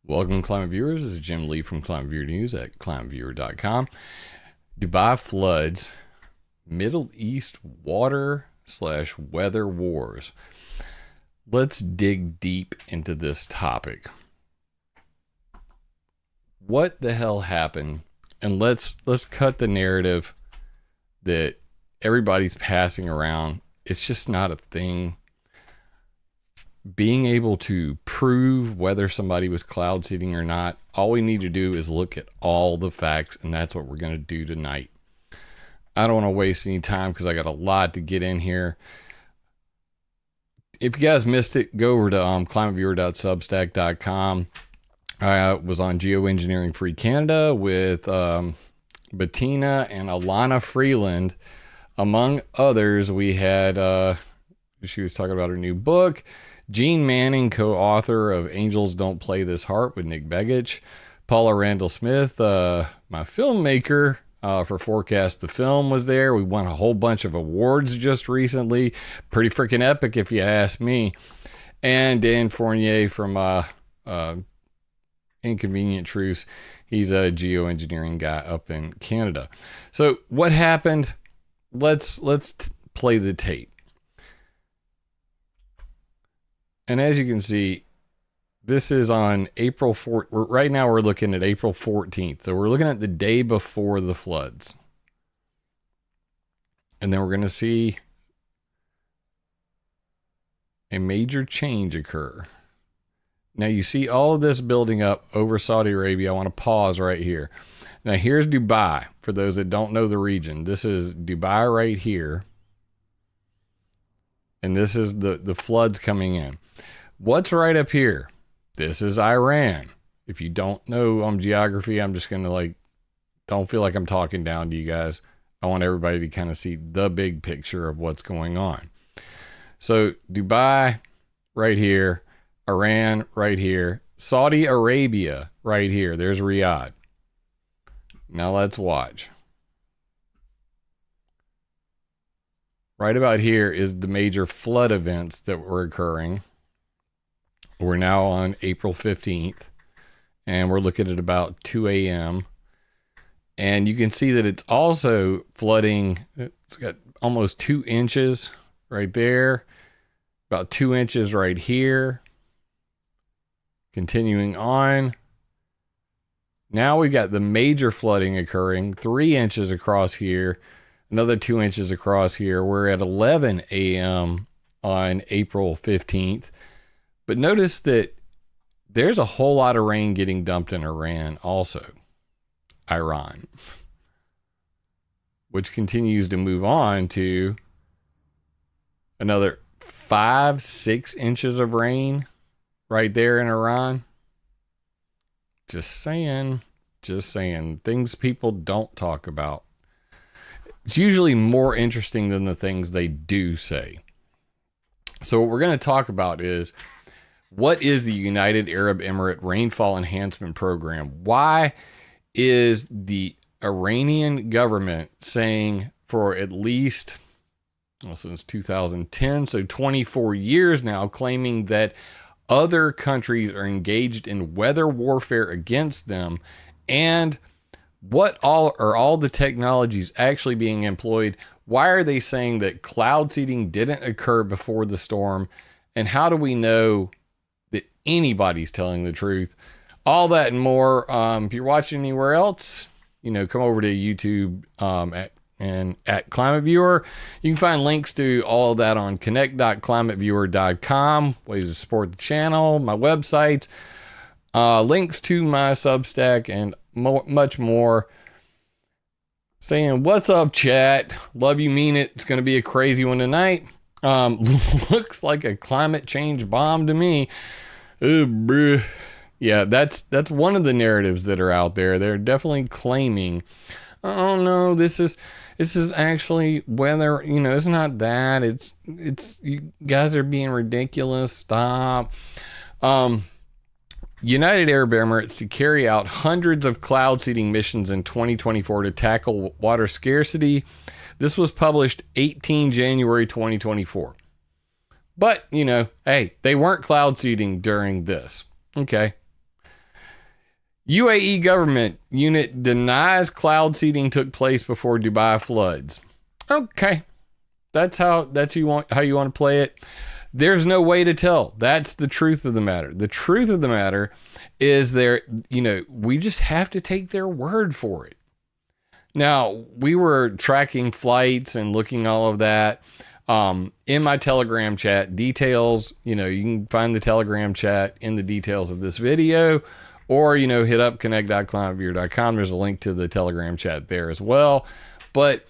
Welcome, Climate Viewers. This is Jim Lee from ClimateViewer News at ClimateViewer.com. Dubai floods, Middle East water/weather wars. Let's dig deep into this topic. What the hell happened? And let's cut the narrative that everybody's passing around. It's just not a thing. Being able to prove whether somebody was cloud seeding or not, all we need to do is look at all the facts, and that's what we're going to do tonight. I don't want to waste any time because I got a lot to get in here. If you guys missed it, go over to climateviewer.substack.com. I was on Geoengineering Free Canada with Bettina and Alana Freeland. Among others, we had, she was talking about her new book. Gene Manning, co-author of Angels Don't Play This Harp with Nick Begich. Paula Randall Smith, my filmmaker for Forecast the Film, was there. We won a whole bunch of awards just recently. Pretty freaking epic if you ask me. And Dan Fournier from Inconvenient Truths. He's a geoengineering guy up in Canada. So what happened? Let's play the tape. And as you can see, this is on April 4th. Right now we're looking at April 14th. So we're looking at the day before the floods. And then we're going to see a major change occur. Now you see all of this building up over Saudi Arabia. I want to pause right here. Now here's Dubai. For those that don't know the region, this is Dubai right here. And this is the floods coming in. What's right up here? This is Iran. If you don't know geography, I'm just going to don't feel like I'm talking down to you guys. I want everybody to kind of see the big picture of what's going on. So Dubai right here, Iran right here, Saudi Arabia right here. There's Riyadh. Now let's watch. Right about here is the major flood events that were occurring. We're now on April 15th, and we're looking at about 2 a.m. And you can see that it's also flooding. It's got almost 2 inches right there, about 2 inches right here. Continuing on. Now we've got the major flooding occurring, 3 inches across here. Another 2 inches across here. We're at 11 a.m. on April 15th. But notice that there's a whole lot of rain getting dumped in Iran also. Iran. Which continues to move on to another 5-6 inches of rain right there in Iran. Just saying. Things people don't talk about. It's usually more interesting than the things they do say. So what we're going to talk about is, what is the United Arab Emirate Rainfall Enhancement Program? Why is the Iranian government saying for at least, since 2010, so 24 years now, claiming that other countries are engaged in weather warfare against them? And what all the technologies actually being employed? Why are they saying that cloud seeding didn't occur before the storm? And how do we know that anybody's telling the truth? All that and more. If you're watching anywhere else, come over to YouTube at ClimateViewer. You can find links to all of that on connect.climateviewer.com. Ways to support the channel, my website, links to my Substack, and much more. Saying, what's up, chat? Love you, mean it. It's going to be a crazy one tonight. Looks like a climate change bomb to me. Yeah, that's one of the narratives that are out there. They're definitely claiming, oh no, this is actually weather. It's not that. It's you guys are being ridiculous. Stop. United Arab Emirates to carry out hundreds of cloud seeding missions in 2024 to tackle water scarcity. This was published 18 January 2024. But, hey, they weren't cloud seeding during this. Okay. UAE government unit denies cloud seeding took place before Dubai floods. Okay. That's how you want to play it. There's no way to tell. That's the truth of the matter. The truth of the matter is we just have to take their word for it. Now, we were tracking flights and looking all of that in my Telegram chat. Details, you can find the Telegram chat in the details of this video, or, hit up connect.climateviewer.com. There's a link to the Telegram chat there as well. But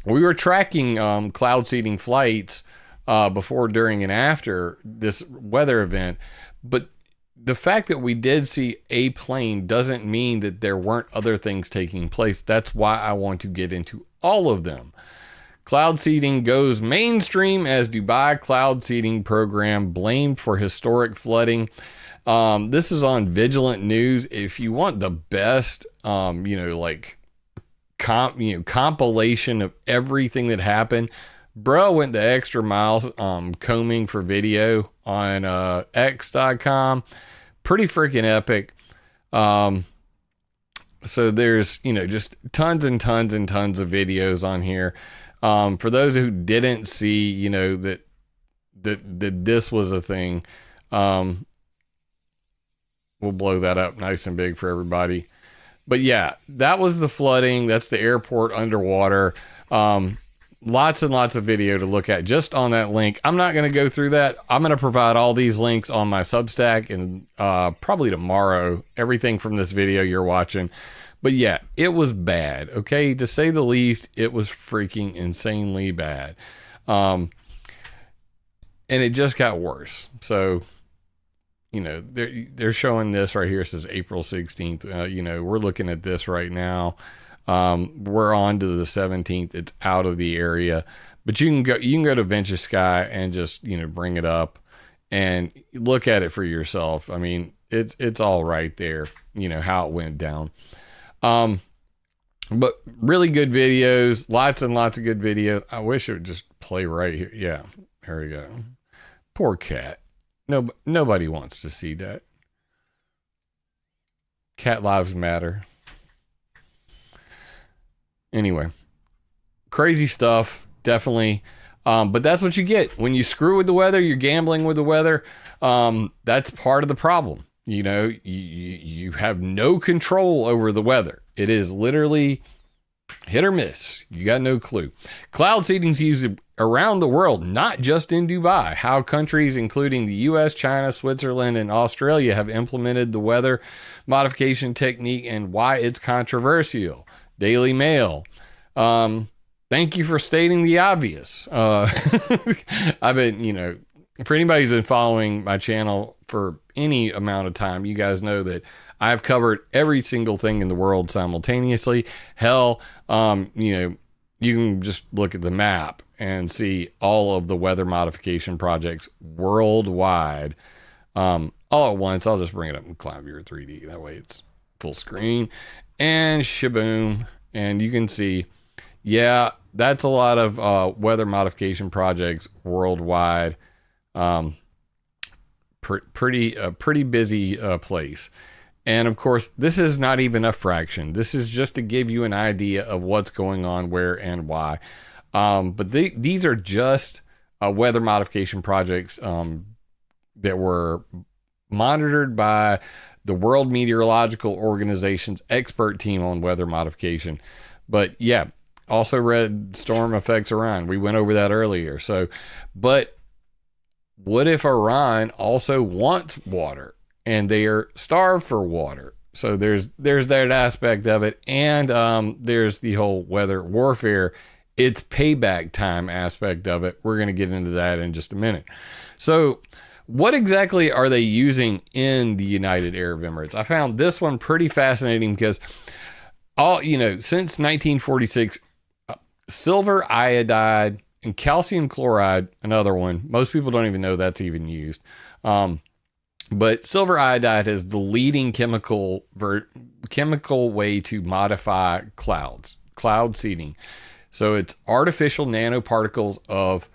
we were tracking cloud seeding flights before, during, and after this weather event. But the fact that we did see a plane doesn't mean that there weren't other things taking place. That's why I want to get into all of them. Cloud seeding goes mainstream as Dubai cloud seeding program blamed for historic flooding. This is on Vigilant News. If you want the best, compilation of everything that happened, bro went the extra miles combing for video on x.com. Pretty freaking epic. So there's just tons and tons and tons of videos on here. For those who didn't see that this was a thing, we'll blow that up nice and big for everybody. But yeah, that was the flooding. That's the airport underwater. Lots and lots of video to look at just on that link. I'm not going to go through that. I'm going to provide all these links on my Substack and probably tomorrow, everything from this video you're watching. But yeah, it was bad. Okay. To say the least, it was freaking insanely bad. And it just got worse. So, they're showing this right here. It says April 16th. We're looking at this right now. We're on to the 17th. It's out of the area, but you can go to Venture Sky and just, bring it up and look at it for yourself. I mean, it's all right there, how it went down. But really good videos, lots and lots of good videos. I wish it would just play right here. Yeah, there we go. Poor cat. Nobody wants to see that. Cat lives matter. Anyway, crazy stuff, definitely. But that's what you get when you screw with the weather. You're gambling with the weather. That's part of the problem. You have no control over the weather. It is literally hit or miss. You got no clue. Cloud seeding is used around the world, not just in Dubai. How countries including the US, China, Switzerland, and Australia have implemented the weather modification technique and why it's controversial. Daily Mail. Thank you for stating the obvious. I've been, for anybody who's been following my channel for any amount of time, you guys know that I've covered every single thing in the world simultaneously. Hell, you can just look at the map and see all of the weather modification projects worldwide all at once. I'll just bring it up in ClimateViewer 3D. That way it's full screen and shaboom. And you can see, yeah, that's a lot of weather modification projects worldwide. Pretty busy place. And of course, this is not even a fraction. This is just to give you an idea of what's going on, where, and why. But these are just weather modification projects that were monitored by the World Meteorological Organization's expert team on weather modification. But yeah, also read storm effects Iran. We went over that earlier. So, but what if Iran also wants water and they are starved for water? So there's that aspect of it. And there's the whole weather warfare, it's payback time aspect of it. We're going to get into that in just a minute. So what exactly are they using in the United Arab Emirates? I found this one pretty fascinating because since 1946, silver iodide and calcium chloride, another one. Most people don't even know that's even used. But silver iodide is the leading chemical way to modify cloud seeding. So it's artificial nanoparticles of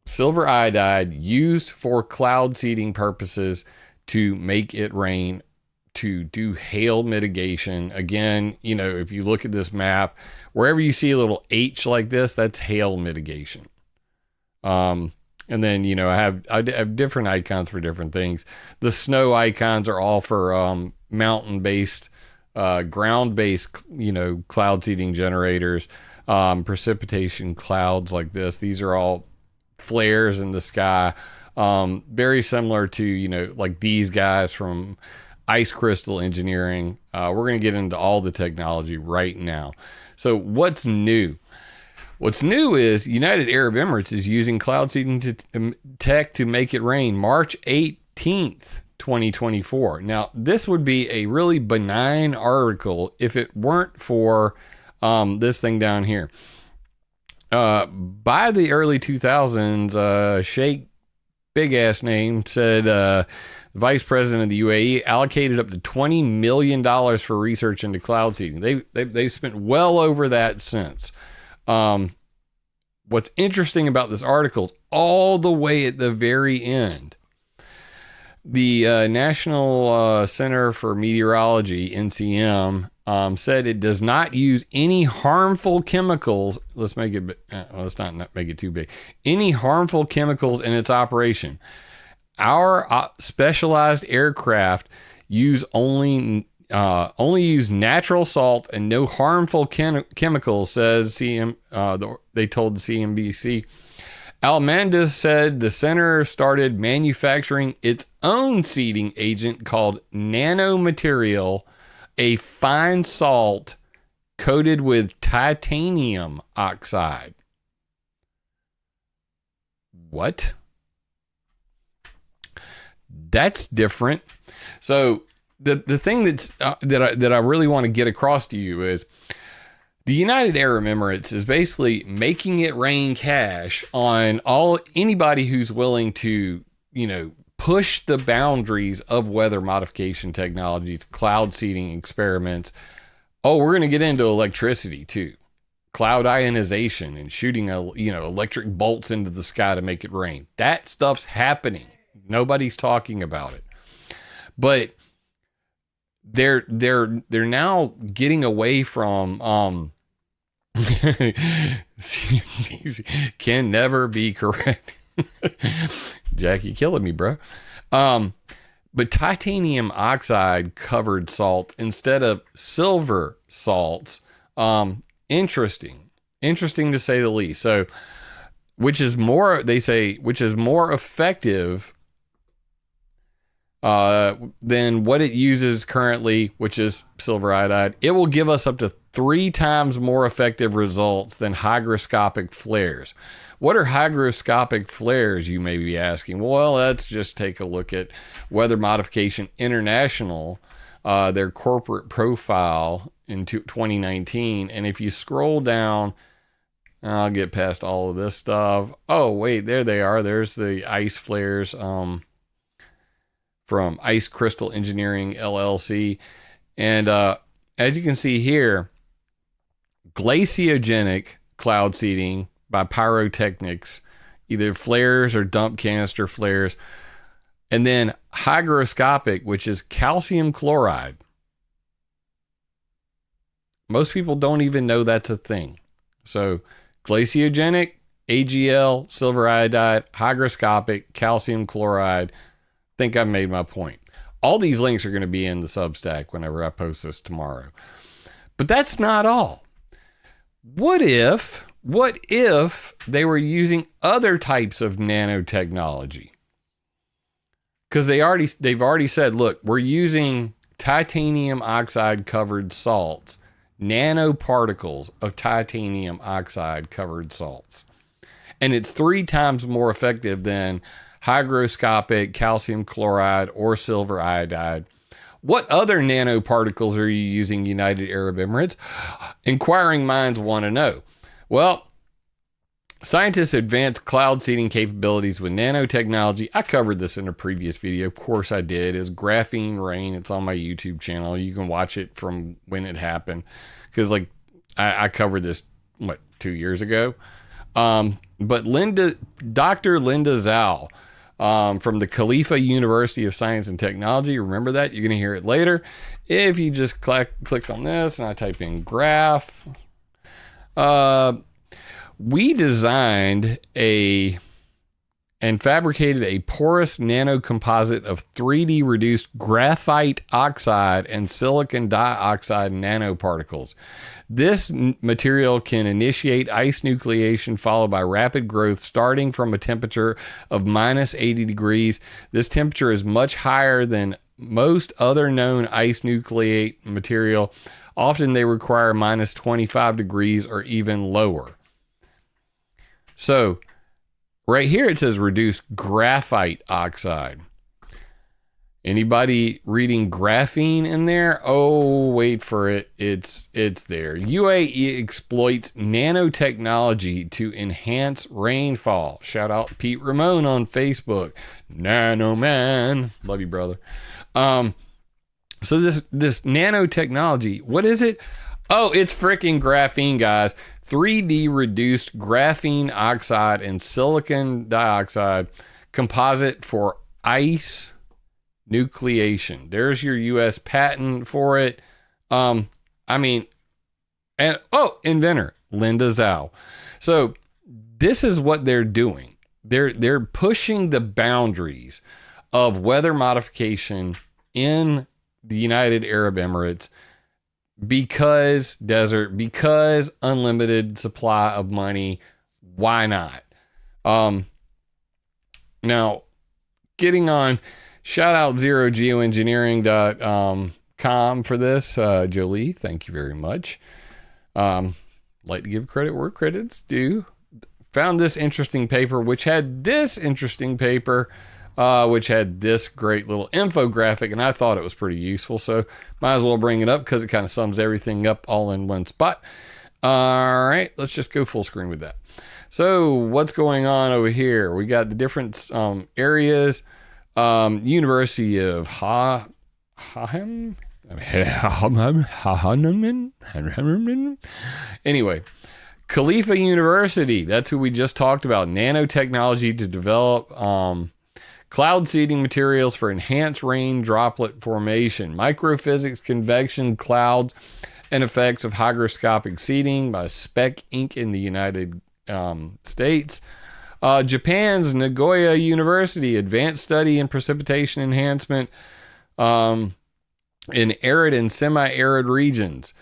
silver iodide used for cloud seeding purposes to make it rain to do hail mitigation. Again, you know, if you look at this map, wherever you see a little H like this, that's hail mitigation. And then, you know, I have different icons for different things. The snow icons are all for mountain-based, ground-based, you know, cloud seeding generators, precipitation clouds like this. These are all flares in the sky. Very similar to, you know, like these guys from ice crystal engineering. We're going to get into all the technology right now. So what's new? What's new is United Arab Emirates is using cloud seeding tech to make it rain March 18th, 2024. Now, this would be a really benign article if it weren't for this thing down here. By the early 2000s, Sheikh Big Ass Name said Vice President of the UAE allocated up to $20 million for research into cloud seeding. They've spent well over that since. What's interesting about this article is all the way at the very end, the National Center for Meteorology, NCM, said it does not use any harmful chemicals. Let's make it, let's not make it too big. Any harmful chemicals in its operation. Our specialized aircraft use only use natural salt and no harmful chemicals, says they told the CNBC. Al-Mandis said the center started manufacturing its own seeding agent called nanomaterial, a fine salt coated with titanium oxide. What? That's different. So the thing that I really want to get across to you is the United Arab Emirates is basically making it rain cash on anybody who's willing to, you know, push the boundaries of weather modification technologies, cloud seeding experiments. Oh, we're going to get into electricity too. Cloud ionization and shooting electric bolts into the sky to make it rain. That stuff's happening. Nobody's talking about it. But they're now getting away from can never be correct. Jackie killing me, bro. But titanium oxide covered salt instead of silver salts. Interesting to say the least. So, which is more effective than what it uses currently, which is silver iodide. It will give us up to 3 times more effective results than hygroscopic flares. What are hygroscopic flares, you may be asking? Well, let's just take a look at Weather Modification International, their corporate profile in 2019. And if you scroll down, I'll get past all of this stuff. Oh, wait, there they are. There's the ice flares from Ice Crystal Engineering, LLC. And as you can see here, glaciogenic cloud seeding by pyrotechnics, either flares or dump canister flares. And then hygroscopic, which is calcium chloride. Most people don't even know that's a thing. So glaciogenic, AGL, silver iodide, hygroscopic, calcium chloride. Think I've made my point. All these links are going to be in the Substack whenever I post this tomorrow. But that's not all. What if they were using other types of nanotechnology? Because they've already said, look, we're using titanium oxide covered salts, nanoparticles of titanium oxide covered salts. And it's 3 times more effective than hygroscopic calcium chloride or silver iodide. What other nanoparticles are you using, United Arab Emirates? Inquiring minds want to know. Well, scientists advance cloud seeding capabilities with nanotechnology. I covered this in a previous video. Of course I did. It's graphene rain. It's on my YouTube channel. You can watch it from when it happened. Because I covered this, 2 years ago? But Dr. Linda Zhao from the Khalifa University of Science and Technology. Remember that? You're going to hear it later. If you just click on this and I type in graph, we designed and fabricated a porous nanocomposite of 3D reduced graphite oxide and silicon dioxide nanoparticles. This material can initiate ice nucleation followed by rapid growth starting from a temperature of minus 80 degrees. This temperature is much higher than most other known ice nucleate material. Often they require minus 25 degrees or even lower. So right here it says reduced graphite oxide. Anybody reading graphene in there? Oh, wait for it. It's there. UAE exploits nanotechnology to enhance rainfall. Shout out Pete Ramon on Facebook. Nano man. Love you, brother. So this nanotechnology, what is it? Oh, it's freaking graphene, guys. 3D reduced graphene oxide and silicon dioxide composite for ice nucleation. There's your U.S. patent for it. Inventor Linda Zhao. So this is what they're doing. They're pushing the boundaries of weather modification in the United Arab Emirates because desert, because unlimited supply of money. Why not? Now, getting on, shout out zerogeoengineering.com for this. Jolie, thank you very much. Like to give credit where credit's due. Found this interesting paper, which had this interesting paper, which had this great little infographic, and I thought it was pretty useful, so might as well bring it up because it kind of sums everything up all in one spot. All right, let's just go full screen with that. So what's going on over here? We got the different areas. University of Anyway, Khalifa University, that's who we just talked about. Nanotechnology to develop cloud seeding materials for enhanced rain droplet formation, microphysics, convection clouds, and effects of hygroscopic seeding by Spec Inc. in the United States. Japan's Nagoya University, advanced study in precipitation enhancement in arid and semi-arid regions.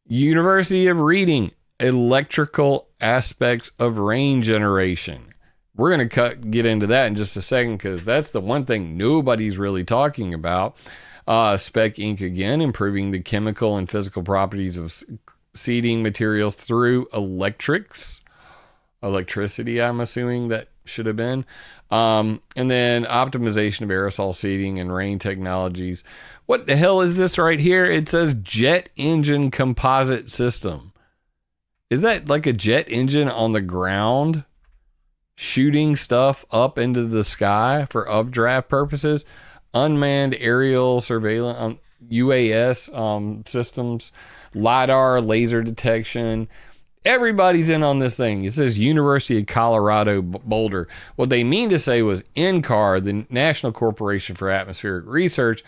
University of Reading, electrical aspects of rain generation. We're going to get into that in just a second because that's the one thing nobody's really talking about. Spec Inc. again, improving the chemical and physical properties of seeding materials through electricity, I'm assuming that should have been. And then optimization of aerosol seeding and rain technologies. What the hell is this right here? It says jet engine composite system. Is that like a jet engine on the ground shooting stuff up into the sky for updraft purposes? Unmanned aerial surveillance, UAS systems, LiDAR, laser detection. Everybody's in on this thing. It says University of Colorado Boulder. What they mean to say was NCAR, the National Corporation for Atmospheric Research.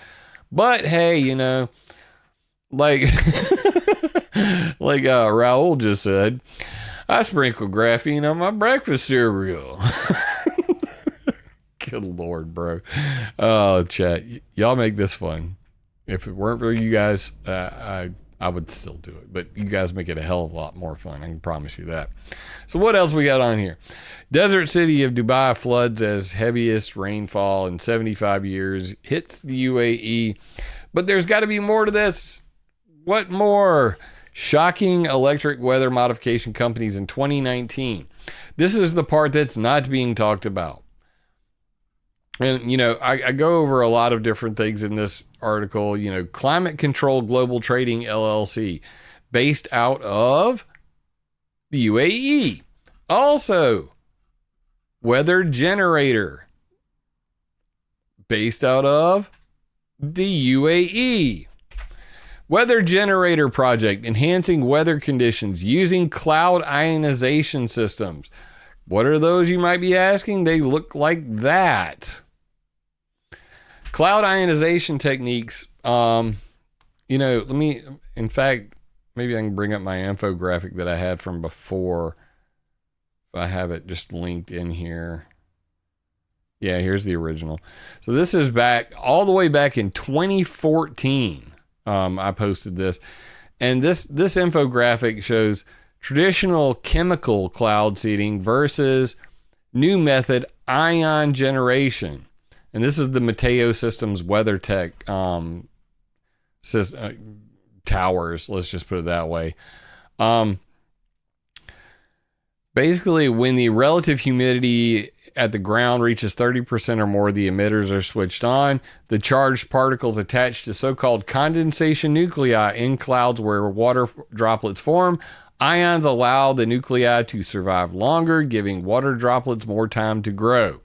But hey, you know, like Raul just said, I sprinkle graphene on my breakfast cereal. Good Lord, bro. Oh, chat. Y'all make this fun. If it weren't for you guys, I would still do it. But you guys make it a hell of a lot more fun. I can promise you that. So what else we got on here? Desert city of Dubai floods as heaviest rainfall in 75 years. Hits the UAE. But there's got to be more to this. What more? Shocking electric weather modification companies in 2019. This is the part that's not being talked about. And, you know, I go over a lot of different things in this article. You know, Climate Control Global Trading LLC, based out of the UAE. Also, Weather Generator, based out of the UAE. Weather Generator Project, enhancing weather conditions using cloud ionization systems. What are those, you might be asking? They look like that. Cloud ionization techniques. Let me, in fact, maybe I can bring up my infographic that I had from before. I have it just linked in here. Yeah, here's the original. So this is back all the way back in 2014. I posted this, and this infographic shows traditional chemical cloud seeding versus new method ion generation. And this is the Mateo Systems WeatherTech towers. Let's just put it that way. Basically, when the relative humidity at the ground reaches 30% or more, the emitters are switched on. The charged particles attached to so-called condensation nuclei in clouds where water droplets form. Ions allow the nuclei to survive longer, giving water droplets more time to grow.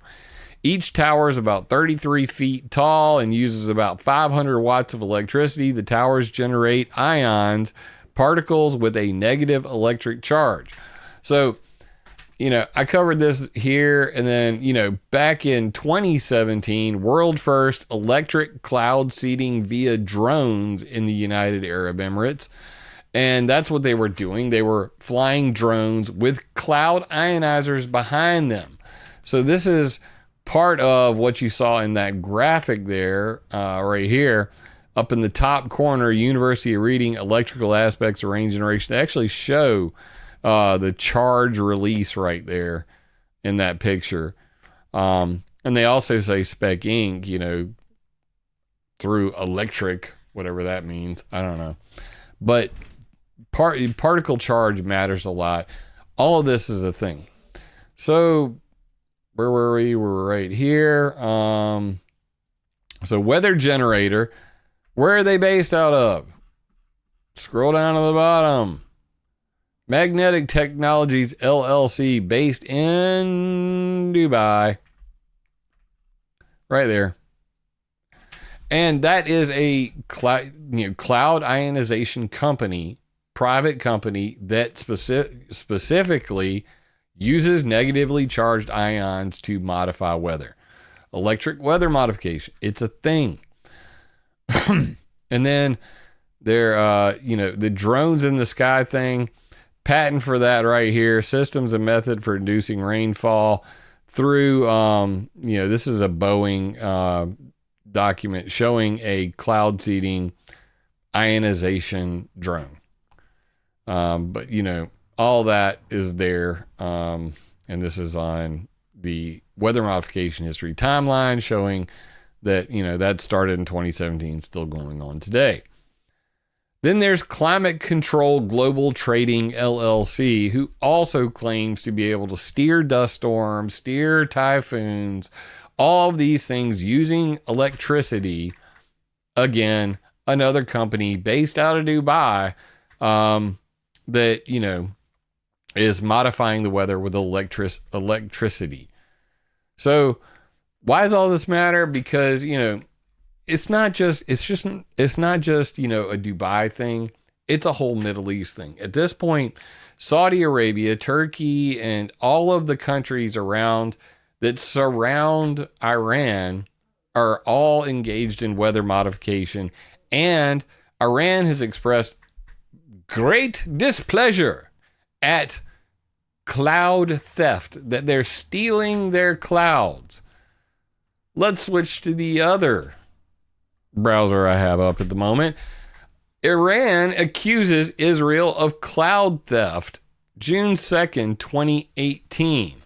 Each tower is about 33 feet tall and uses about 500 watts of electricity. The towers generate ions, particles with a negative electric charge. So, I covered this here, and then, back in 2017, world first electric cloud seeding via drones in the United Arab Emirates. And that's what they were doing. They were flying drones with cloud ionizers behind them. So this is part of what you saw in that graphic there, right here, up in the top corner, University of Reading, electrical aspects of rain generation. They actually show the charge release right there in that picture. And they also say spec ink, through electric, whatever that means. I don't know. But particle charge matters a lot. All of this is a thing. So where were we? We're right here. So weather generator, where are they based out of? Scroll down to the bottom. Magnetic Technologies LLC, based in Dubai. Right there. And that is a cloud ionization company, private company that specifically uses negatively charged ions to modify weather. Electric weather modification. It's a thing. And then there, the drones in the sky thing. Patent for that right here. Systems and method for inducing rainfall through, this is a Boeing document showing a cloud seeding ionization drone. But all that is there. And this is on the weather modification history timeline showing that, that started in 2017, still going on today. Then there's Climate Control Global Trading LLC, who also claims to be able to steer dust storms, steer typhoons, all of these things using electricity. Again, another company based out of Dubai that, is modifying the weather with electricity. So why does all this matter? Because, it's not just, a Dubai thing. It's a whole Middle East thing. At this point, Saudi Arabia, Turkey, and all of the countries around that surround Iran are all engaged in weather modification. And Iran has expressed great displeasure at cloud theft, that they're stealing their clouds. Let's switch to the other browser I have up at the moment. Iran accuses Israel of cloud theft. June 2nd, 2018.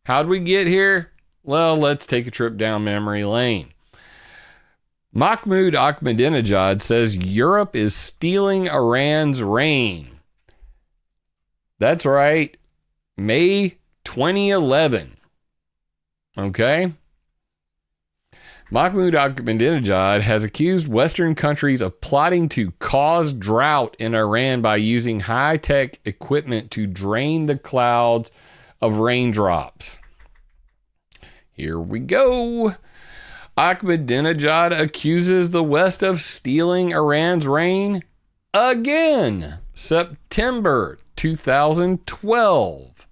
How'd we get here? Well, let's take a trip down memory lane. Mahmoud Ahmadinejad says Europe is stealing Iran's rain. That's right. May 2011. Okay? Mahmoud Ahmadinejad has accused Western countries of plotting to cause drought in Iran by using high-tech equipment to drain the clouds of raindrops. Here we go. Ahmadinejad accuses the West of stealing Iran's rain again. September 2012.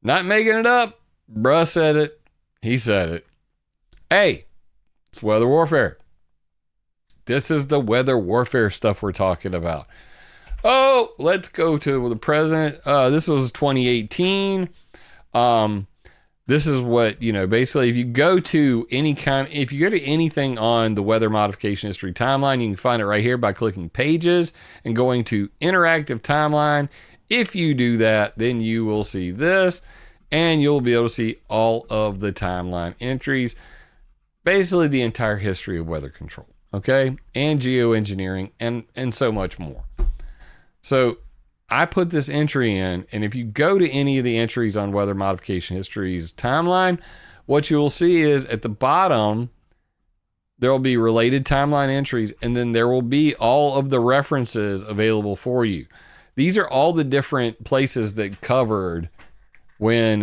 Not making it up. Bruh said it. He said it. Hey, it's weather warfare. This is the weather warfare stuff we're talking about. Oh, let's go to the present. This was 2018. This is what, basically if you go to anything on the weather modification history timeline, you can find it right here by clicking pages and going to interactive timeline. If you do that, then you will see this and you'll be able to see all of the timeline entries, basically the entire history of weather control, okay? And geoengineering and so much more. So I put this entry in, and if you go to any of the entries on weather modification history's timeline, what you will see is at the bottom, there will be related timeline entries, and then there will be all of the references available for you. These are all the different places that covered when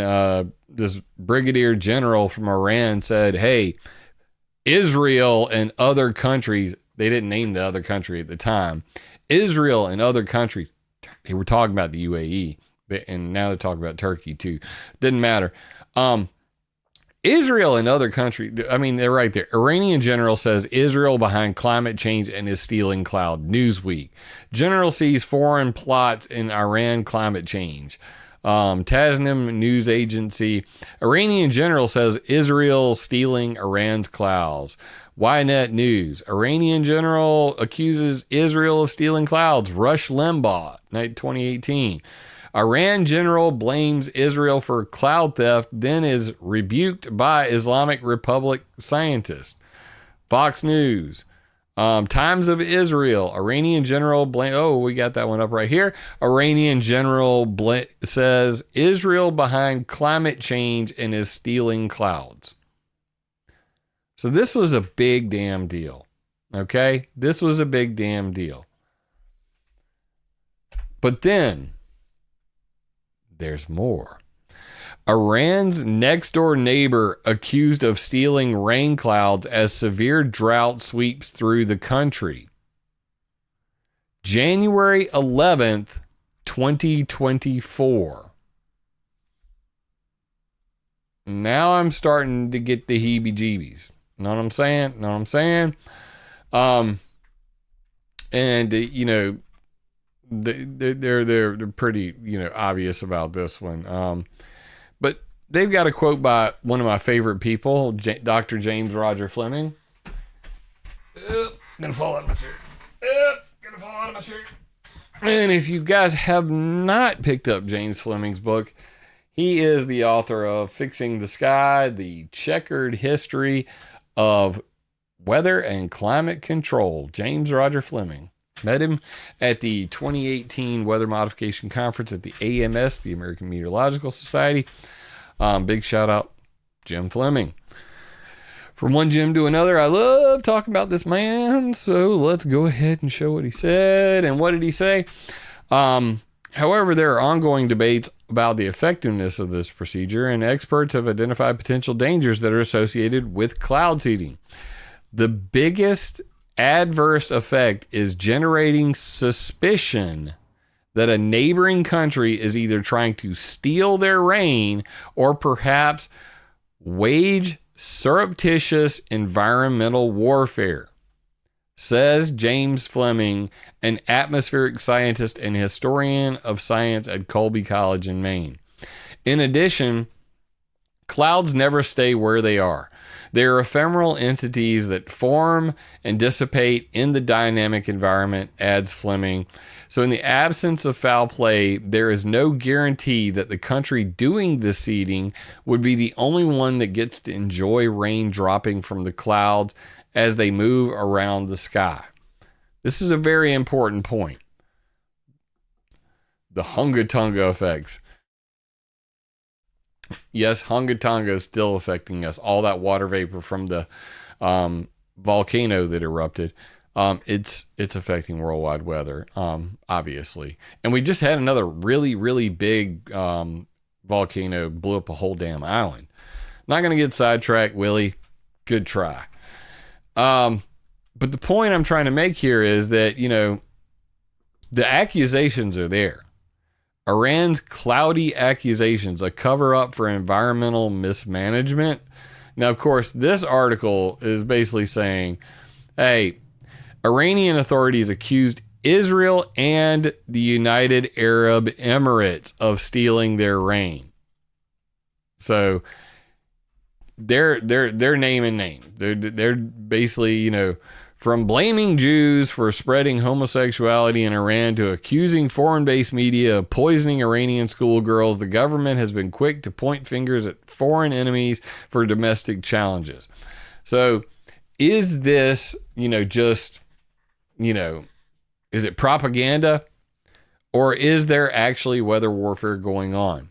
this brigadier general from Iran said, hey, Israel and other countries, they didn't name the other country at the time, Israel and other countries, they were talking about the UAE, and now they're talking about Turkey too. Didn't matter. Israel and other countries, I mean, they're right there. Iranian general says Israel behind climate change and is stealing cloud. Newsweek. General sees foreign plots in Iran climate change. Tasnim news agency. Iranian general says Israel stealing Iran's clouds. Ynet News. Iranian general accuses Israel of stealing clouds. Rush Limbaugh, 2018. Iran general blames Israel for cloud theft, then is rebuked by Islamic Republic scientists. Fox News. Times of Israel. Iranian general we got that one up right here. Iranian general says Israel behind climate change and is stealing clouds. So this was a big damn deal. Okay? This was a big damn deal. But then there's more. Iran's next door neighbor accused of stealing rain clouds as severe drought sweeps through the country. January 11th, 2024. Now I'm starting to get the heebie-jeebies. Know what I'm saying? They're pretty, obvious about this one. But they've got a quote by one of my favorite people, Dr. James Roger Fleming. Gonna fall out of my shirt. And if you guys have not picked up James Fleming's book, he is the author of Fixing the Sky, the Checkered History of Weather and Climate Control. James Roger Fleming. Met him at the 2018 Weather Modification Conference at the AMS, the American Meteorological Society. Big shout out, Jim Fleming. From one Jim to another, I love talking about this man. So let's go ahead and show what he said. And what did he say? However, there are ongoing debates about the effectiveness of this procedure, and experts have identified potential dangers that are associated with cloud seeding. The biggest adverse effect is generating suspicion that a neighboring country is either trying to steal their rain or perhaps wage surreptitious environmental warfare, says James Fleming, an atmospheric scientist and historian of science at Colby College in Maine. In addition, clouds never stay where they are. They are ephemeral entities that form and dissipate in the dynamic environment, adds Fleming. So in the absence of foul play, there is no guarantee that the country doing the seeding would be the only one that gets to enjoy rain dropping from the clouds as they move around the sky. This is a very important point. The Hunga Tonga effects. Yes, Hunga Tonga is still affecting us. All that water vapor from the volcano that erupted, it's affecting worldwide weather, obviously. And we just had another really, really big volcano blew up a whole damn island. Not going to get sidetracked, Willie. Good try. But the point I'm trying to make here is that, the accusations are there. Iran's cloudy accusations, a cover-up for environmental mismanagement. Now, of course, this article is basically saying, hey, Iranian authorities accused Israel and the United Arab Emirates of stealing their rain. So they're name and name. They're basically, from blaming Jews for spreading homosexuality in Iran to accusing foreign-based media of poisoning Iranian schoolgirls, the government has been quick to point fingers at foreign enemies for domestic challenges. So is this, is it propaganda, or is there actually weather warfare going on?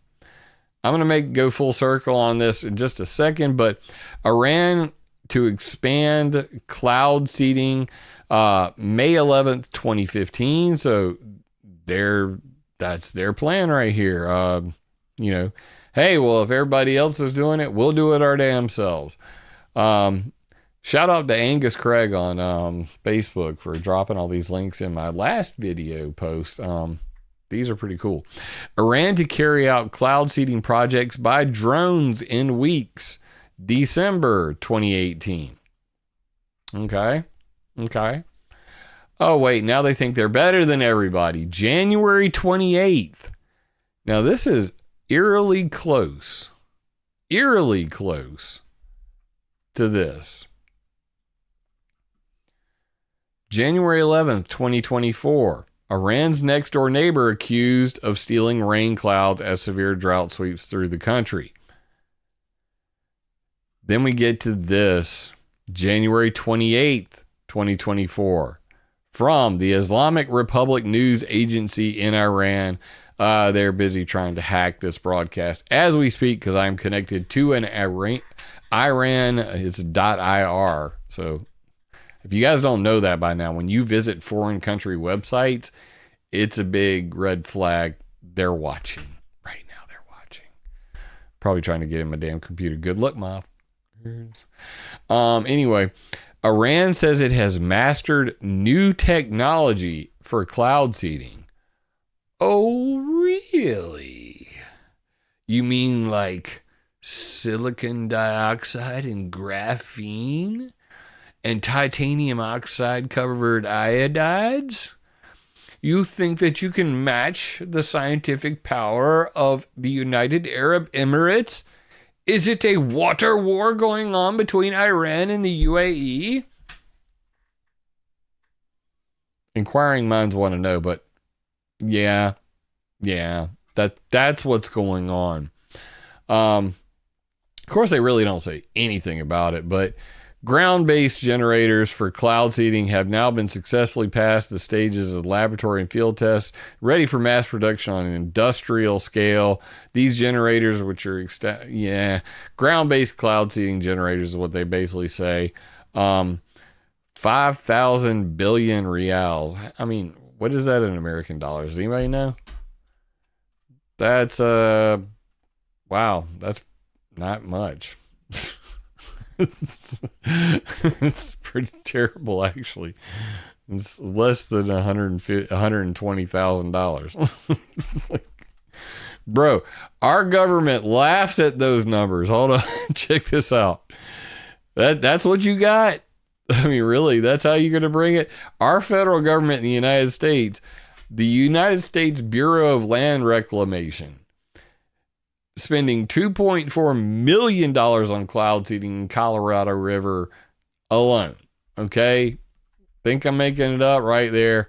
I'm going to go full circle on this in just a second, but Iran to expand cloud seeding May 11th, 2015. So that's their plan right here. Hey, well, if everybody else is doing it, we'll do it our damn selves. Shout out to Angus Craig on Facebook for dropping all these links in my last video post. These are pretty cool. Iran to carry out cloud seeding projects by drones in weeks. December 2018. Okay. Oh, wait. Now they think they're better than everybody. January 28th. Now, this is eerily close to this. January 11th, 2024. Iran's next door neighbor accused of stealing rain clouds as severe drought sweeps through the country. Then we get to this, January 28th, 2024, from the Islamic Republic News Agency in Iran. They're busy trying to hack this broadcast as we speak because I'm connected to an Iran. It's .ir. So if you guys don't know that by now, when you visit foreign country websites, it's a big red flag. They're watching. Right now, they're watching. Probably trying to get in my damn computer. Good luck, Ma. Anyway, Iran says it has mastered new technology for cloud seeding. Oh, really? You mean like silicon dioxide and graphene and titanium oxide covered iodides? You think that you can match the scientific power of the United Arab Emirates? Is it a water war going on between Iran and the UAE? Inquiring minds want to know, but yeah, that's what's going on. Of course, they really don't say anything about it, but ground-based generators for cloud seeding have now been successfully passed the stages of laboratory and field tests, ready for mass production on an industrial scale. These generators, which are ground-based cloud seeding generators is what they basically say. 5,000 billion reals. I mean, what is that in American dollars? Does anybody know? That's wow, that's not much. It's pretty terrible, actually. It's less than $120,000. Bro, our government laughs at those numbers. Hold on, check this out. That's what you got? I mean, really, that's how you're going to bring it? Our federal government in the United States, the United States Bureau of Land Reclamation, spending $2.4 million on cloud seeding in Colorado River alone. Okay? Think I'm making it up right there.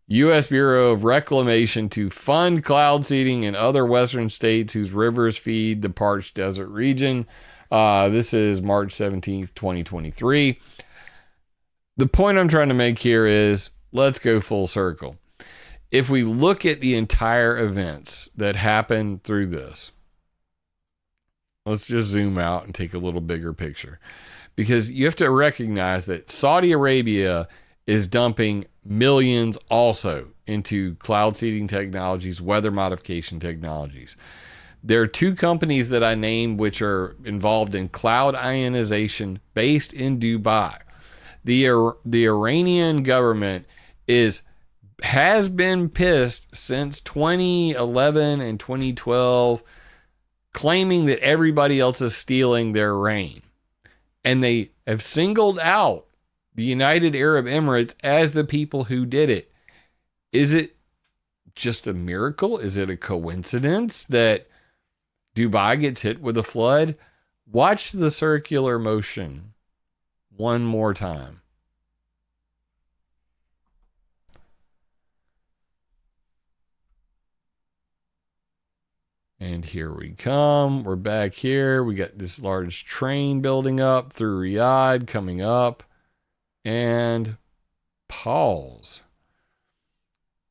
U.S. Bureau of Reclamation to fund cloud seeding in other western states whose rivers feed the parched desert region. This is March 17th, 2023. The point I'm trying to make here is, let's go full circle. If we look at the entire events that happened through this, let's just zoom out and take a little bigger picture, because you have to recognize that Saudi Arabia is dumping millions also into cloud seeding technologies, weather modification technologies. There are two companies that I named which are involved in cloud ionization based in Dubai. The Iranian government is has been pissed since 2011 and 2012, claiming that everybody else is stealing their rain. And they have singled out the United Arab Emirates as the people who did it. Is it just a miracle? Is it a coincidence that Dubai gets hit with a flood? Watch the circular motion one more time. And here we come. We're back here. We got this large train building up through Riyadh, coming up, and pause.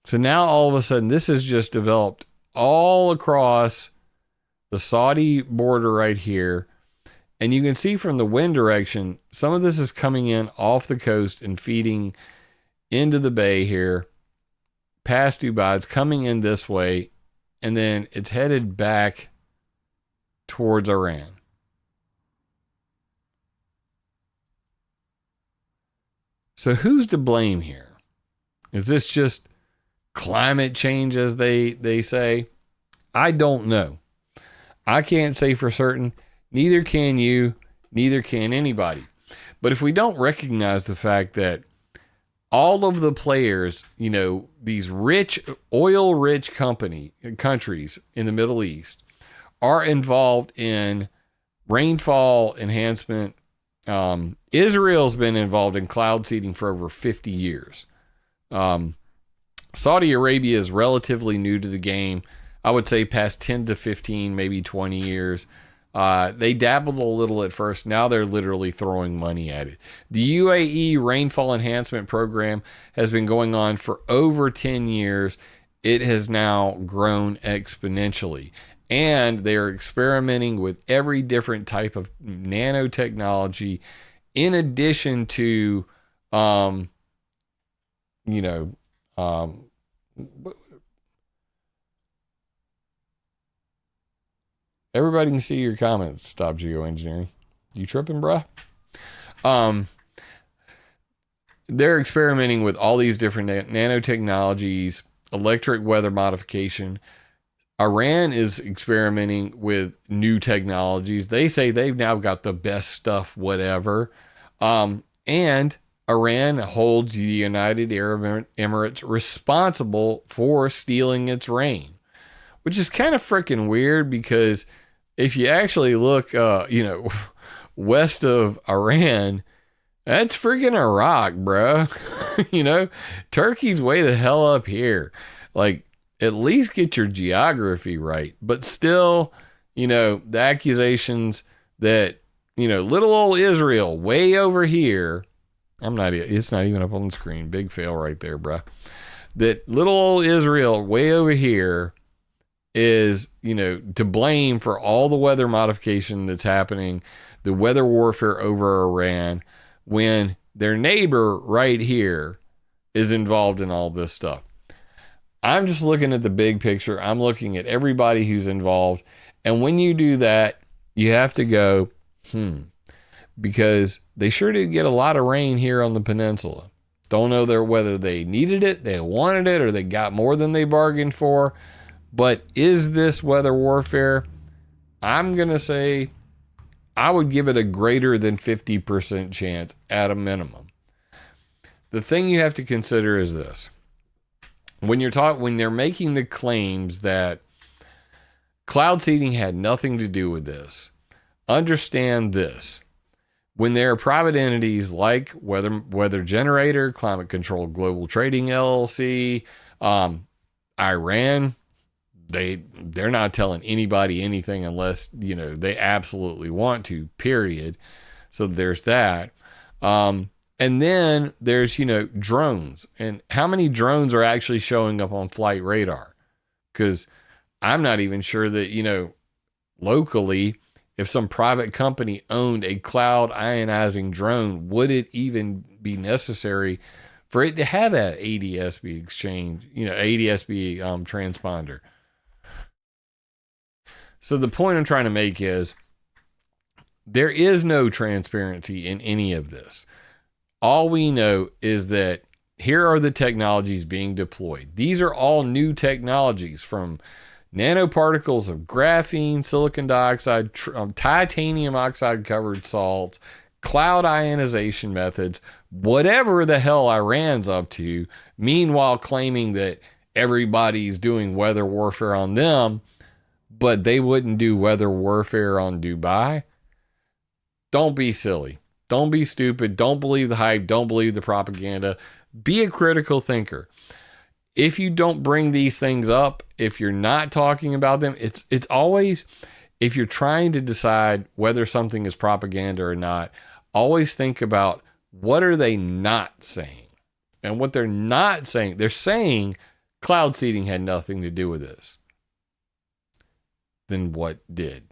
So now all of a sudden, this has just developed all across the Saudi border right here. And you can see from the wind direction, some of this is coming in off the coast and feeding into the bay here, past Dubai. It's coming in this way, and then it's headed back towards Iran. So who's to blame here? Is this just climate change, as they say? I don't know. I can't say for certain. Neither can you. Neither can anybody. But if we don't recognize the fact that all of the players, you know, these rich, oil-rich countries in the Middle East are involved in rainfall enhancement. Israel's been involved in cloud seeding for over 50 years. Saudi Arabia is relatively new to the game. I would say past 10 to 15, maybe 20 years. They dabbled a little at first. Now they're literally throwing money at it. The UAE Rainfall Enhancement Program has been going on for over 10 years. It has now grown exponentially. And they're experimenting with every different type of nanotechnology in addition to, everybody can see your comments. Stop geoengineering. You tripping, bruh? They're experimenting with all these different nanotechnologies, electric weather modification. Iran is experimenting with new technologies. They say they've now got the best stuff, whatever. And Iran holds the United Arab Emirates responsible for stealing its rain, which is kind of freaking weird because if you actually look, west of Iran, that's freaking Iraq, bro. Turkey's way the hell up here. Like, at least get your geography right. But still, the accusations that, little old Israel way over here, it's not even up on the screen. Big fail right there, bro. That little old Israel way over here is, to blame for all the weather modification that's happening, the weather warfare over Iran, when their neighbor right here is involved in all this stuff. I'm just looking at the big picture. I'm looking at everybody who's involved. And when you do that, you have to go, because they sure did get a lot of rain here on the peninsula. Don't know whether they needed it, they wanted it, or they got more than they bargained for. But is this weather warfare? I'm going to say I would give it a greater than 50% chance at a minimum. The thing you have to consider is this. When they're making the claims that cloud seeding had nothing to do with this, understand this. When there are private entities like Weather Generator, Climate Control Global Trading LLC, Iran, they're not telling anybody anything unless, they absolutely want to, period. So there's that. And then there's, drones. And how many drones are actually showing up on flight radar? Because I'm not even sure that, locally, if some private company owned a cloud ionizing drone, would it even be necessary for it to have an ADS-B exchange, ADS-B transponder? So the point I'm trying to make is there is no transparency in any of this. All we know is that here are the technologies being deployed. These are all new technologies, from nanoparticles of graphene, silicon dioxide, titanium oxide covered salts, cloud ionization methods, whatever the hell Iran's up to, meanwhile claiming that everybody's doing weather warfare on them, but they wouldn't do weather warfare on Dubai. Don't be silly. Don't be stupid. Don't believe the hype. Don't believe the propaganda. Be a critical thinker. If you don't bring these things up, if you're not talking about them, it's always, if you're trying to decide whether something is propaganda or not, always think about, what are they not saying? And what they're not saying, they're saying cloud seeding had nothing to do with this. Then what did?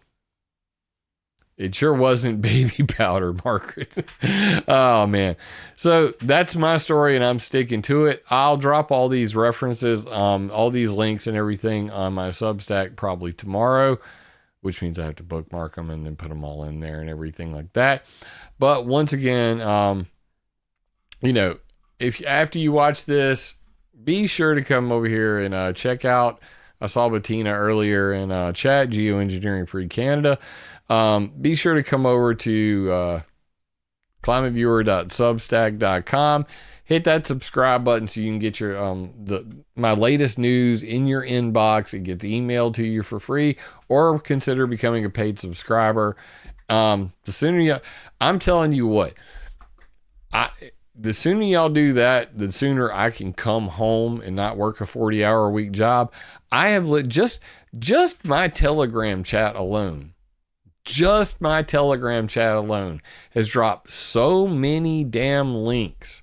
It sure wasn't baby powder, Margaret. Oh, man. So that's my story, and I'm sticking to it. I'll drop all these references, all these links and everything on my Substack probably tomorrow, which means I have to bookmark them and then put them all in there and everything like that. But once again, if after you watch this, be sure to come over here and check out. I saw Bettina earlier in chat, Geoengineering Free Canada. Be sure to come over to climateviewer.substack.com. Hit that subscribe button so you can get your my latest news in your inbox. It gets emailed to you for free, or consider becoming a paid subscriber. The sooner I'm telling you what, the sooner y'all do that, the sooner I can come home and not work a 40-hour a week job. I have just my Telegram chat alone. Just my Telegram chat alone has dropped so many damn links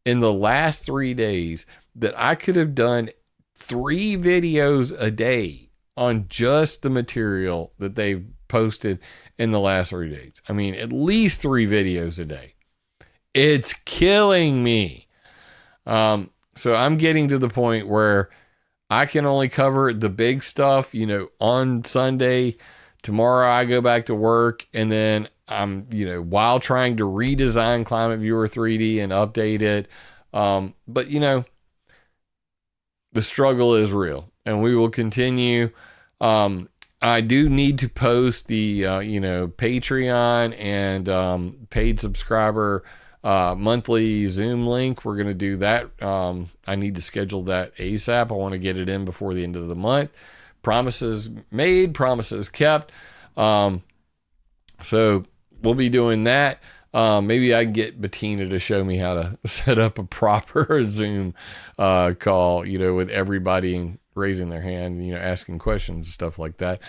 in the last 3 days that I could have done 3 videos a day on just the material that they've posted in the last 3 days. I mean, at least 3 videos a day. It's killing me. So I'm getting to the point where I can only cover the big stuff, on Sunday. Tomorrow I go back to work, and then I'm, while trying to redesign ClimateViewer 3D and update it. But the struggle is real, and we will continue. I do need to post the, Patreon and paid subscriber monthly Zoom link. We're going to do that. I need to schedule that ASAP. I want to get it in before the end of the month. Promises made, promises kept. So we'll be doing that. Maybe I can get Bettina to show me how to set up a proper Zoom call, with everybody raising their hand, asking questions and stuff like that.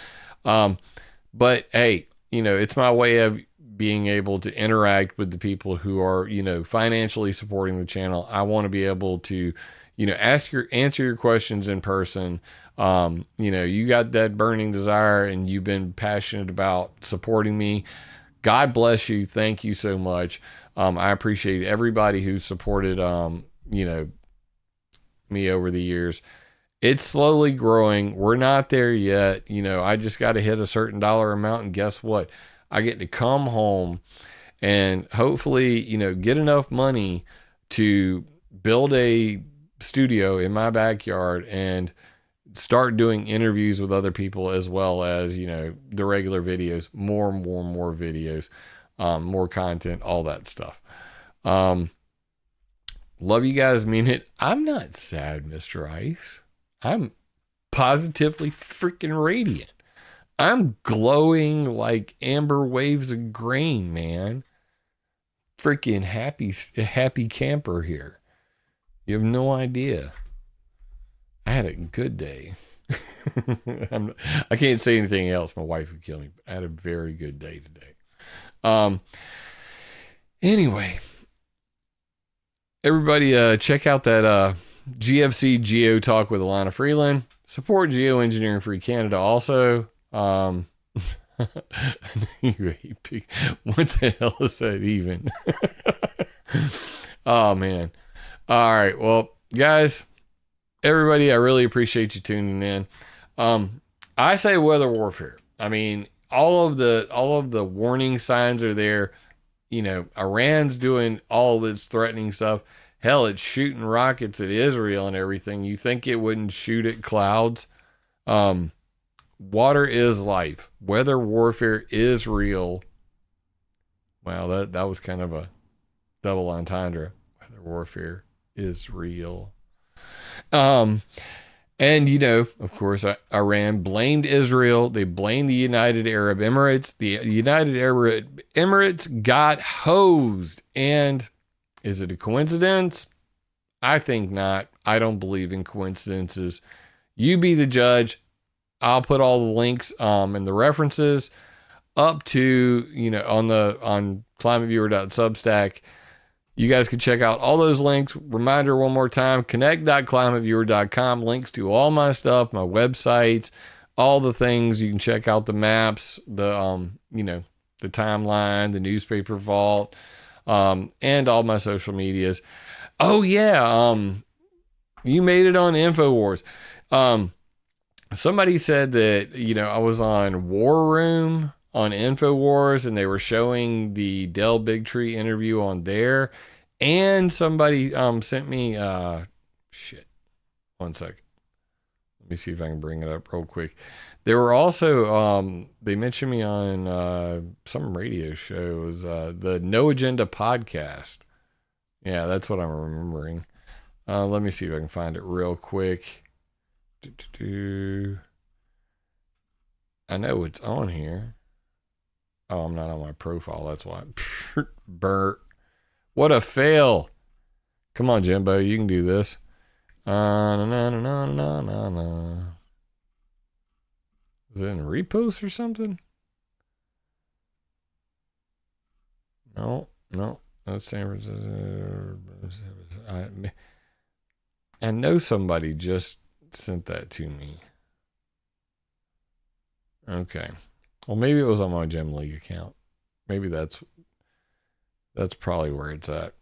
But hey, it's my way of being able to interact with the people who are, financially supporting the channel. I want to be able to, answer your questions in person. You got that burning desire and you've been passionate about supporting me. God bless you. Thank you so much. I appreciate everybody who's supported, me over the years. It's slowly growing. We're not there yet. I just got to hit a certain dollar amount, and guess what? I get to come home and hopefully, get enough money to build a studio in my backyard and start doing interviews with other people, as well as, the regular videos, more videos, more content, all that stuff. Love you guys, mean it. I'm not sad, Mr. Ice. I'm positively freaking radiant. I'm glowing like amber waves of grain, man. Freaking happy camper here. You have no idea. I had a good day. I can't say anything else. My wife would kill me. I had a very good day today. Anyway, everybody check out that GFC Geo Talk with Alana Freeland. Support Geoengineering Free Canada also. What the hell is that even? Oh, man. All right. Well, guys, everybody, I really appreciate you tuning in. I say weather warfare. I mean, all of the warning signs are there. Iran's doing all of its threatening stuff. Hell, it's shooting rockets at Israel and everything. You think it wouldn't shoot at clouds? Water is life. Weather warfare is real. Wow, that was kind of a double entendre. Weather warfare is real. And, you know, of course, Iran blamed Israel. They blamed the United Arab Emirates. The United Arab Emirates got hosed. And is it a coincidence? I think not. I don't believe in coincidences. You be the judge. I'll put all the links and the references up to, you know, on ClimateViewer.substack. You guys can check out all those links. Reminder one more time, connect.climateviewer.com. Links to all my stuff, my websites, all the things. You can check out the maps, the, you know, the timeline, the newspaper vault, and all my social medias. Oh, yeah. You made it on InfoWars. Somebody said that, you know, I was on War Room on InfoWars and they were showing the Del Bigtree interview on there. And somebody sent me, shit, 1 second. Let me see if I can bring it up real quick. There were also, they mentioned me on some radio shows, the No Agenda podcast. Yeah, that's what I'm remembering. Let me see if I can find it real quick. I know it's on here. Oh, I'm not on my profile. That's why. Bert. What a fail. Come on, Jimbo. You can do this. Na, na, na, na, na, na, na. Is it in repost or something? No. That's San Francisco. I know somebody just sent that to me. Okay. Well, maybe it was on my Gem League account. Maybe that's probably where it's at.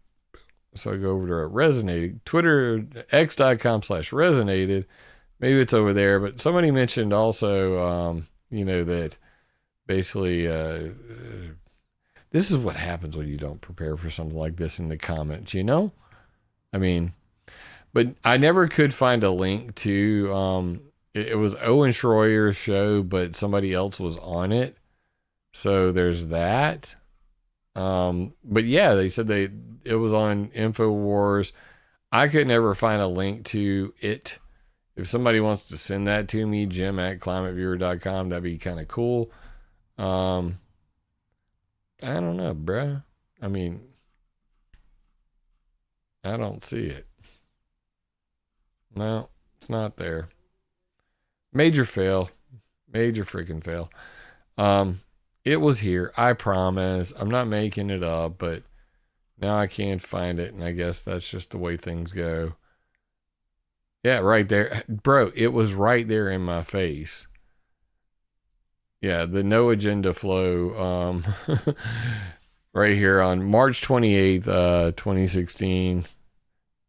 So I go over to Resonated, Twitter, x.com/resonated. Maybe it's over there, but somebody mentioned also, you know, that basically, this is what happens when you don't prepare for something like this in the comments, you know? I mean, but I never could find a link to, it was Owen Schroyer's show, but somebody else was on it. So there's that. But yeah, they said it was on InfoWars. I could never find a link to it. If somebody wants to send that to me, jim@climateviewer.com, that'd be kind of cool. I don't know, bruh. I mean, I don't see it. No, it's not there. Major fail. Major freaking fail. It was here. I promise. I'm not making it up, but now I can't find it. And I guess that's just the way things go. Yeah, right there. Bro, it was right there in my face. Yeah, the No Agenda Flow. Right here on March 28th, 2016.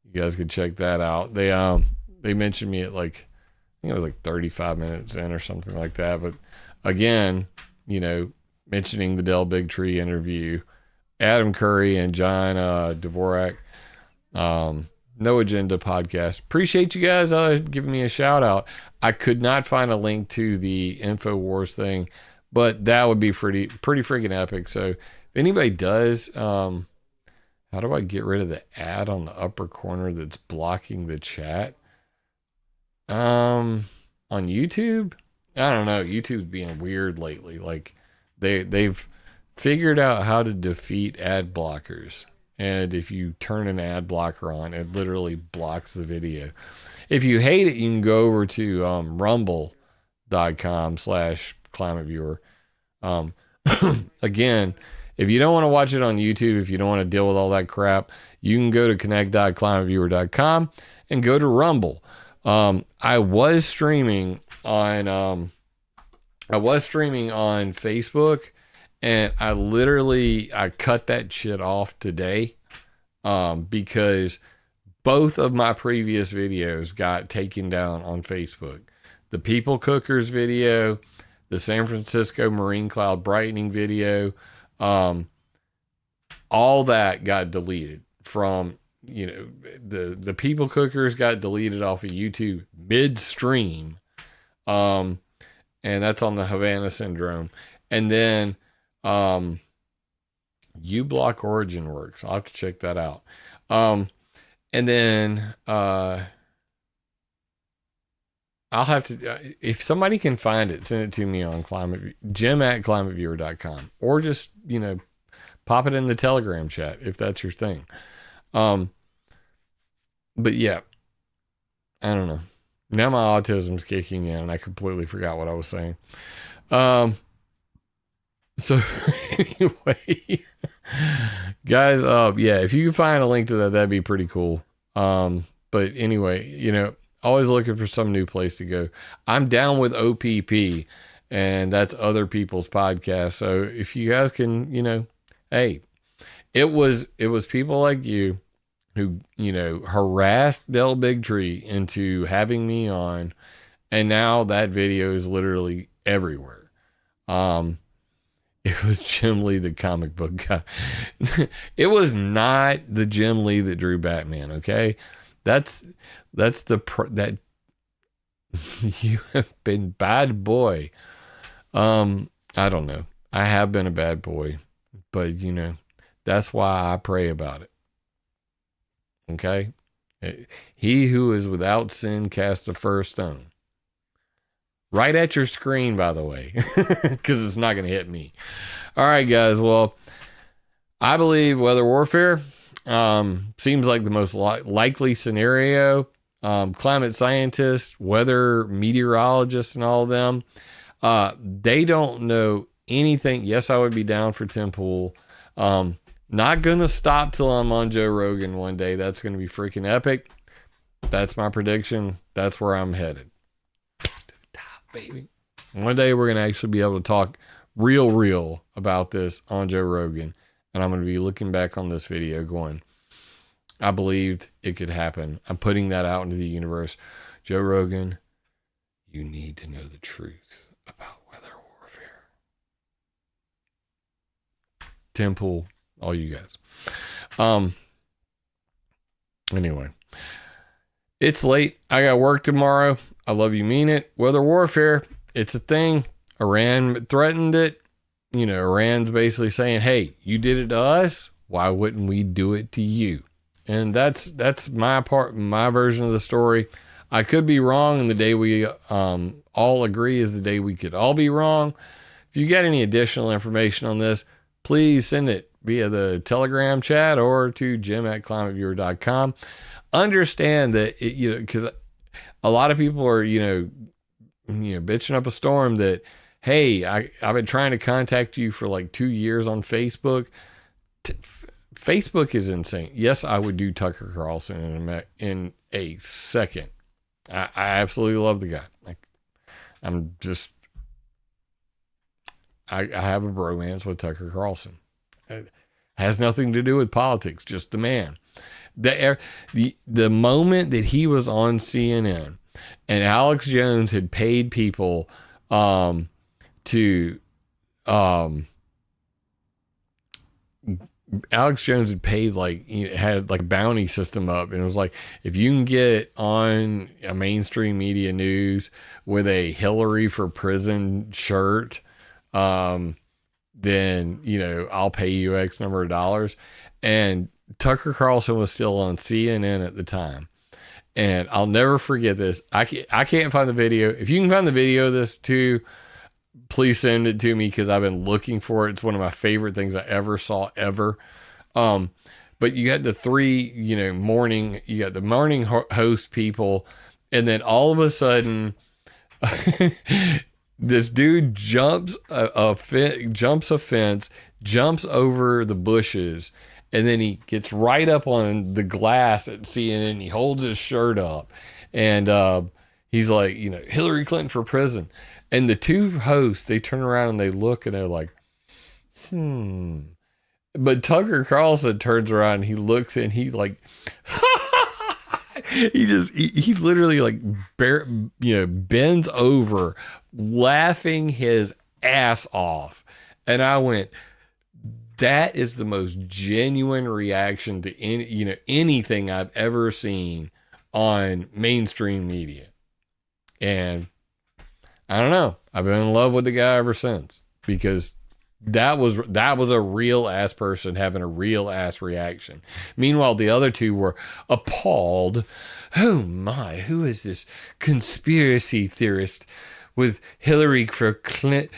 You guys could check that out. They mentioned me at like, I think it was like 35 minutes in or something like that. But again, you know, mentioning the Del Bigtree interview, Adam Curry and John Dvorak, No Agenda podcast. Appreciate you guys giving me a shout out. I could not find a link to the InfoWars thing, but that would be pretty freaking epic. So if anybody does, how do I get rid of the ad on the upper corner that's blocking the chat? On YouTube? I don't know. YouTube's being weird lately. Like they've figured out how to defeat ad blockers. And if you turn an ad blocker on, it literally blocks the video. If you hate it, you can go over to rumble.com/ClimateViewer. Again, if you don't want to watch it on YouTube, if you don't want to deal with all that crap, you can go to connect.climateviewer.com and go to Rumble. I was streaming on Facebook, and I cut that shit off today, because both of my previous videos got taken down on Facebook. The People Cookers video, the San Francisco Marine Cloud Brightening video, all that got deleted from the people cookers got deleted off of YouTube midstream. And that's on the Havana syndrome. And then uBlock Origin works. I'll have to check that out. And then I'll have to, if somebody can find it, send it to me on Jim@ClimateViewer.com, or just, pop it in the Telegram chat if that's your thing. But yeah, I don't know. Now my autism's kicking in and I completely forgot what I was saying. So anyway, guys, yeah, if you can find a link to that, that'd be pretty cool. But anyway, always looking for some new place to go. I'm down with OPP, and that's other people's podcasts. So if you guys can, hey, it was people like you who, harassed Del Bigtree into having me on, and now that video is literally everywhere. It was Jim Lee, the comic book guy. It was not the Jim Lee that drew Batman. Okay. That you have been bad boy. I don't know. I have been a bad boy, but that's why I pray about it. Okay. He who is without sin cast the first stone. Right at your screen, by the way, because it's not going to hit me. All right, guys. Well, I believe weather warfare seems like the most likely scenario. Climate scientists, weather meteorologists, and all of them, they don't know anything. Yes, I would be down for Tim Pool. Not going to stop till I'm on Joe Rogan one day. That's going to be freaking epic. That's my prediction. That's where I'm headed. Baby. One day we're going to actually be able to talk real about this on Joe Rogan. And I'm going to be looking back on this video going, I believed it could happen. I'm putting that out into the universe. Joe Rogan, you need to know the truth about weather warfare. Tim Pool, all you guys. Anyway, it's late. I got work tomorrow. I love you, mean it. Weather warfare, it's a thing. Iran threatened it. Iran's basically saying, hey, you did it to us. Why wouldn't we do it to you? And that's my version of the story. I could be wrong, and the day we all agree is the day we could all be wrong. If you got any additional information on this, please send it via the Telegram chat or to Jim@ClimateViewer.com. Understand that, because a lot of people are, bitching up a storm that, hey, I've been trying to contact you for like 2 years on Facebook. Facebook is insane. Yes, I would do Tucker Carlson in a second. I absolutely love the guy. I have a bromance with Tucker Carlson. It has nothing to do with politics, just the man. The moment that he was on CNN and Alex Jones had paid people Alex Jones had paid, had like a bounty system up, and it was like, if you can get on a mainstream media news with a Hillary for prison shirt, then I'll pay you X number of dollars. And Tucker Carlson was still on CNN at the time. And I'll never forget this. I can't find the video. If you can find the video of this too, please send it to me, because I've been looking for it. It's one of my favorite things I ever saw ever. But you got the three, morning host people. And then all of a sudden, this dude jumps a fence, jumps over the bushes, and then he gets right up on the glass at CNN, and he holds his shirt up, and he's like, Hillary Clinton for prison. And the two hosts, they turn around and they look, and they're like, But Tucker Carlson turns around and he looks, and he like, he literally like bends over laughing his ass off. And I went, that is the most genuine reaction to anything I've ever seen on mainstream media. And I don't know. I've been in love with the guy ever since, because that was a real ass person having a real ass reaction. Meanwhile, the other two were appalled. Oh my, who is this conspiracy theorist with Hillary for prison?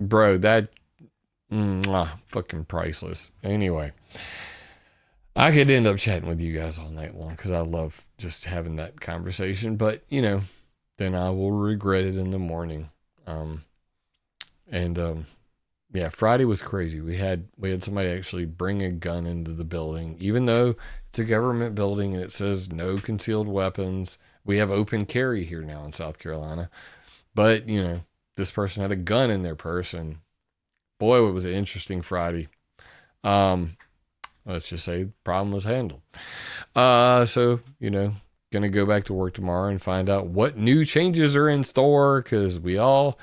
Bro, that fucking priceless. Anyway, I could end up chatting with you guys all night long because I love just having that conversation, but then I will regret it in the morning. Yeah, Friday was crazy. We had somebody actually bring a gun into the building, even though it's a government building and it says no concealed weapons. We have open carry here now in South Carolina, but this person had a gun in their purse, and boy, it was an interesting Friday. Let's just say the problem was handled. So gonna go back to work tomorrow and find out what new changes are in store, because we all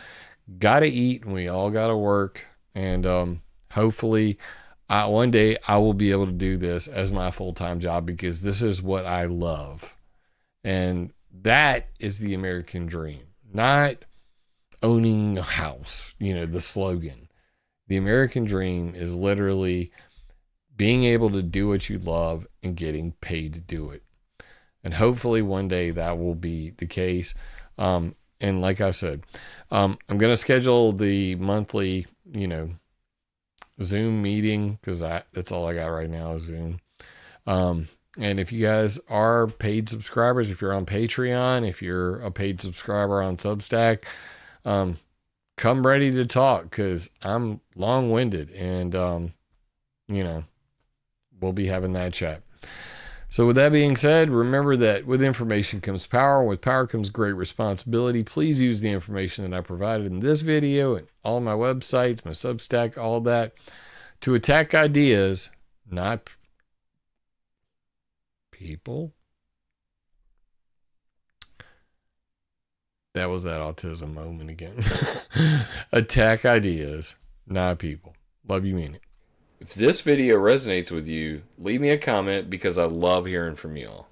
gotta eat and we all gotta work, and hopefully one day I will be able to do this as my full-time job, because this is what I love, and that is the American dream. Not owning a house, the slogan. The American dream is literally being able to do what you love and getting paid to do it. And hopefully one day that will be the case. And like I said, I'm going to schedule the monthly, Zoom meeting, because that's all I got right now is Zoom. And if you guys are paid subscribers, if you're on Patreon, if you're a paid subscriber on Substack, come ready to talk, because I'm long-winded, and, we'll be having that chat. So with that being said, remember that with information comes power. With power comes great responsibility. Please use the information that I provided in this video and all my websites, my Substack, all that, to attack ideas, not people. That was that autism moment again. Attack ideas, not people. Love you, mean it. If this video resonates with you, leave me a comment, because I love hearing from y'all.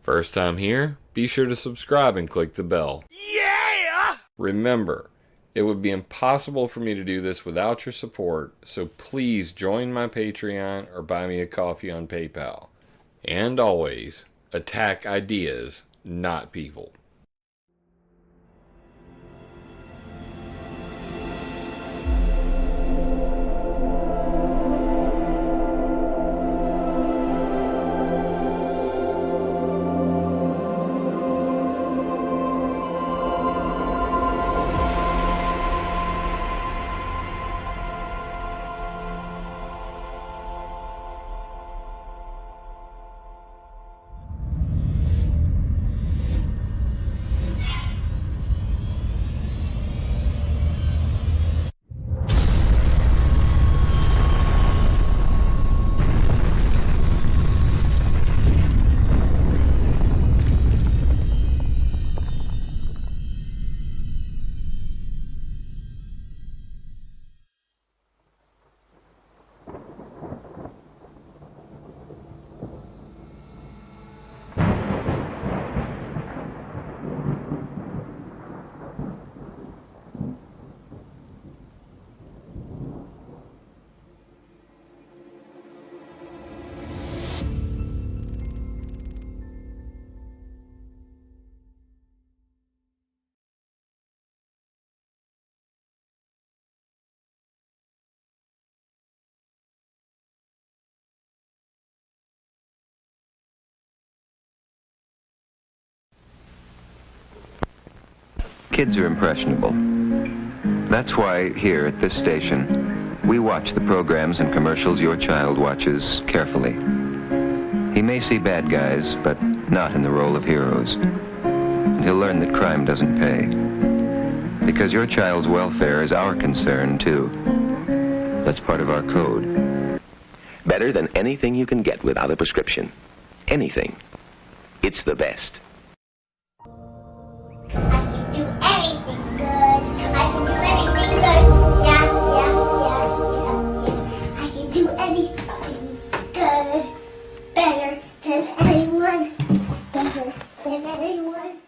First time here, be sure to subscribe and click the bell. Yeah! Remember, it would be impossible for me to do this without your support, so please join my Patreon or buy me a coffee on PayPal. And always, attack ideas, not people. Kids are impressionable. That's why here at this station, we watch the programs and commercials your child watches carefully. He may see bad guys, but not in the role of heroes. And he'll learn that crime doesn't pay. Because your child's welfare is our concern, too. That's part of our code. Better than anything you can get without a prescription. Anything. It's the best. I can do anything good. I can do anything good. Yeah, yeah. Everyone